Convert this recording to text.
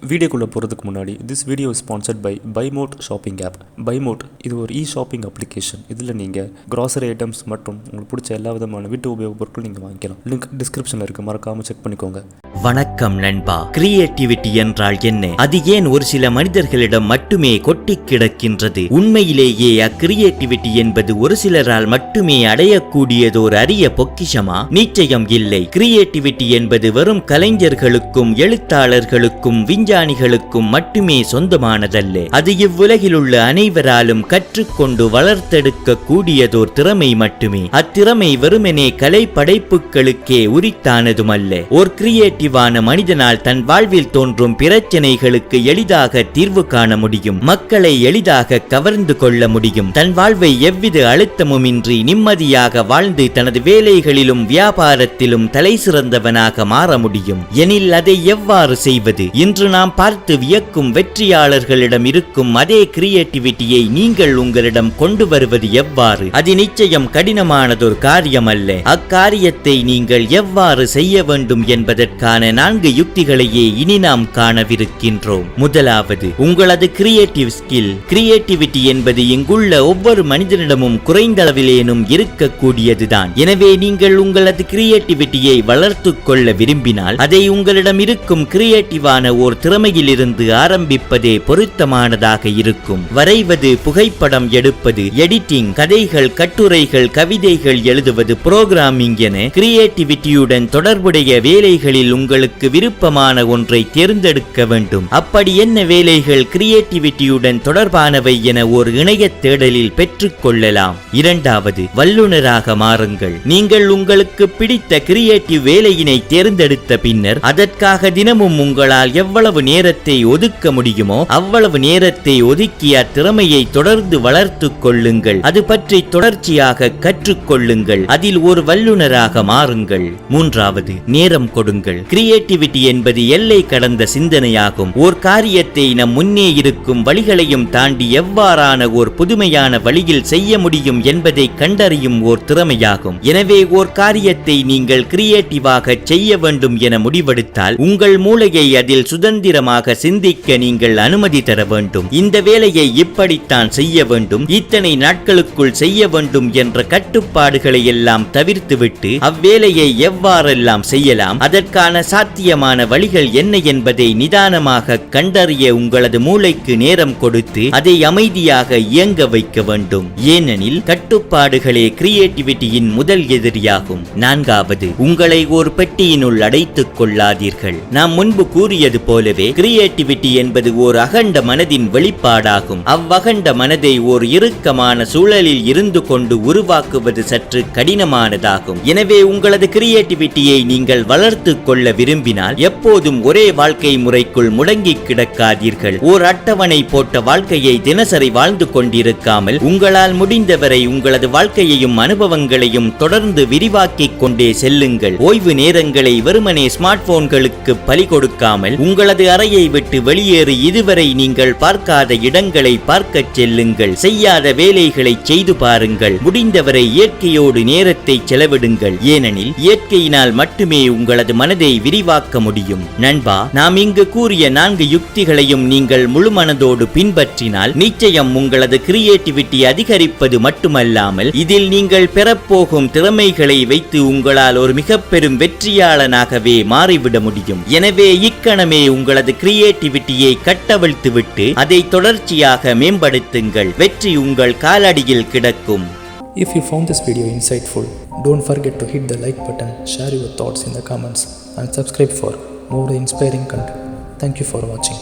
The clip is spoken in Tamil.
வீடியோக்குள்ளே போகிறதுக்கு முன்னாடி திஸ் வீடியோ ஸ்பான்சர்ட் பை பைமோட் ஷாப்பிங் ஆப். பைமோட் இது ஒரு ஷாப்பிங் அப்ளிகேஷன். இதில் நீங்கள் கிராசரி ஐட்டம்ஸ் மற்றும் உங்களுக்கு பிடிச்ச எல்லா விதமான வீட்டு உபயோக பொருட்கள் நீங்கள் வாங்கிக்கலாம். லிங்க் டிஸ்கிரிப்ஷனில் இருக்குது, மறக்காமல் செக் பண்ணிக்கோங்க. வணக்கம் நண்பா. கிரியேட்டிவிட்டி என்றால் என்ன? அது ஏன் ஒரு சில மனிதர்களிடம் மட்டுமே கொட்டி கிடக்கின்றது? உண்மையிலேயே அக்கிரியேட்டிவிட்டி என்பது ஒரு சிலரால் மட்டுமே அடையக்கூடியதோர் அரிய பொக்கிஷமா? நிச்சயம் இல்லை. கிரியேட்டிவிட்டி என்பது வெறும் கலைஞர்களுக்கும் எழுத்தாளர்களுக்கும் விஞ்ஞானிகளுக்கும் மட்டுமே சொந்தமானதல்ல. அது இவ்வுலகில் உள்ள அனைவராலும் கற்றுக்கொண்டு வளர்த்தெடுக்க கூடியதோர் திறமை மட்டுமே. அத்திறமை வெறுமனே கலை படைப்புகளுக்கே உரித்தானதுமல்ல. ஒரு கிரியேட்டிவான மனிதனால் தன் வாழ்வில் தோன்றும் பிரச்சனைகளுக்கு எளிதாக தீர்வு காண முடியும். மக்களை எளிதாக கவர்ந்து கொள்ள முடியும். தன் வாழ்வை எவ்வித அழுத்தமுமின்றி நிம்மதியாக வாழ்ந்து தனது வேலைகளிலும் வியாபாரத்திலும் தலை சிறந்தவனாக மாற முடியும். எனில் அதை எவ்வாறு செய்வது? இன்று நாம் பார்த்து வியக்கும் வெற்றியாளர்களிடம் இருக்கும் அதே கிரியேட்டிவிட்டியை நீங்கள் உங்களிடம் கொண்டு வருவது எவ்வாறு? அது நிச்சயம் கடினமானதொரு காரியம் அல்ல. அக்காரியத்தை நீங்கள் எவ்வாறு செய்ய வேண்டும் என்பதற்கான 4 யுக்திகளையே இனி நாம் காணவிருக்கின்றோம். முதலாவது, உங்களது கிரியேட்டிவ் ஸ்கில். கிரியேட்டிவிட்டி என்பது இங்குள்ள ஒவ்வொரு மனிதனிடமும் குறைந்தளவிலேனும் இருக்கக்கூடியதுதான். எனவே நீங்கள் உங்களது கிரியேட்டிவிட்டியை வளர்த்து கொள்ள விரும்பினால் அதை உங்களிடம் இருக்கும் கிரியேட்டிவான ஓர் திறமையிலிருந்து ஆரம்பிப்பதே பொருத்தமானதாக இருக்கும். வரைவது, புகைப்படம் எடுப்பது, எடிட்டிங், கதைகள், கட்டுரைகள், கவிதைகள் எழுதுவது, புரோகிராமிங் என கிரியேட்டிவிட்டியுடன் தொடர்புடைய வேலைகளில் உங்களுக்கு விருப்பமான ஒன்றை தேர்ந்தெடுக்க வேண்டும். அப்படி என்ன வேலைகள் கிரியேட்டிவிட்டியுடன் தொடர்பானவை என ஒரு இணைய தேடலில் பெற்றுக் கொள்ளலாம். இரண்டாவது, வல்லுநராக மாறுங்கள். நீங்கள் உங்களுக்கு பிடித்த கிரியேட்டிவ் வேலையினை தேர்ந்தெடுத்த பின்னர் அதற்காக தினமும் உங்களால் எவ்வளவு நேரத்தை ஒதுக்க முடியுமோ அவ்வளவு நேரத்தை ஒதுக்கி அத்திறமையை தொடர்ந்து வளர்த்து கொள்ளுங்கள். அது பற்றி தொடர்ச்சியாக கற்றுக்கொள்ளுங்கள். அதில் ஒரு வல்லுநராக மாறுங்கள். மூன்றாவது, நேரம் கொடுங்கள். கிரியேட்டிவிட்டி என்பது எல்லை கடந்த சிந்தனையாகும். ஓர் காரியத்தை நம் முன்னே இருக்கும் வழிகளையும் தாண்டி எவ்வாறான ஓர் புதுமையான வழியில் செய்ய முடியும் என்பதை கண்டறியும் ஓர் திறமையாகும். எனவே ஓர் காரியத்தை நீங்கள் கிரியேட்டிவாக செய்ய வேண்டும் என முடிவெடுத்தால் உங்கள் மூளையை அதில் சுதந்திரமாக சிந்திக்க நீங்கள் அனுமதி தர வேண்டும். இந்த வேலையை இப்படித்தான் செய்ய வேண்டும், இத்தனை நாட்களுக்குள் செய்ய வேண்டும் என்ற கட்டுப்பாடுகளை எல்லாம் தவிர்த்துவிட்டு அவ்வேலையை எவ்வாறெல்லாம் செய்யலாம், அதற்கான சாத்தியமான வழிகள் என்ன என்பதை நிதானமாக கண்டறிய உங்களது மூளைக்கு நேரம் கொடுத்து அதை அமைதியாக இயங்க வைக்க வேண்டும். ஏனெனில் கட்டுப்பாடுகளே கிரியேட்டிவிட்டியின் முதல் எதிரியாகும். நான்காவது, உங்களை ஒரு பெட்டியினுள் அடைத்துக் கொள்ளாதீர்கள். நாம் முன்பு கூறியது போலவே கிரியேட்டிவிட்டி என்பது ஓர் அகண்ட மனதின் வெளிப்பாடாகும். அவ்வகண்ட மனதை ஓர் இறுக்கமான சூழலில் இருந்து கொண்டு உருவாக்குவது சற்று கடினமானதாகும். எனவே உங்களது கிரியேட்டிவிட்டியை நீங்கள் வளர்த்து கொள்ள விரும்பினால் எப்போதும் ஒரே வாழ்க்கை முறைக்குள் முடங்கி கிடக்காதீர்கள். ஓர் அட்டவணை போட்ட வாழ்க்கையை தினசரி வாழ்ந்து கொண்டிருக்காமல் உங்களால் முடிந்தவரை உங்களது வாழ்க்கையையும் அனுபவங்களையும் தொடர்ந்து விரிவாக்கிக் கொண்டே செல்லுங்கள். ஓய்வு நேரங்களை வெறுமனே ஸ்மார்ட் போன்களுக்கு பலி கொடுக்காமல் உங்களது அறையை விட்டு வெளியேறி இதுவரை நீங்கள் பார்க்காத இடங்களை பார்க்கச் செல்லுங்கள். செய்யாத வேலைகளை செய்து பாருங்கள். முடிந்தவரை இயற்கையோடு நேரத்தை செலவிடுங்கள். ஏனெனில் இயற்கையினால் மட்டுமே உங்களது மனதை விரிவாக்க முடியும். நண்பா, நாம் இங்கு கூறிய 4 யுக்திகளையும் நீங்கள் முழு மனதோடு பின்பற்றினால் நிச்சயம் உங்களது கிரியேட்டிவிட்டி அதிகரிப்பது மட்டுமல்லாமல் இதில் நீங்கள் பெறப்போகும் திறமைகளை வைத்து உங்களால் ஒரு மிக பெரும் வெற்றியாளனாகவே மாறிவிட முடியும். எனவே இக்கணமே உங்களது கிரியேட்டிவிட்டியை கட்டவிழ்த்துவிட்டு அதை தொடர்ச்சியாக மேம்படுத்துங்கள். வெற்றி உங்கள் காலடியில் கிடக்கும். If you found this video insightful, don't forget to hit the like button, share your thoughts in the comments and subscribe for more inspiring content. Thank you for watching.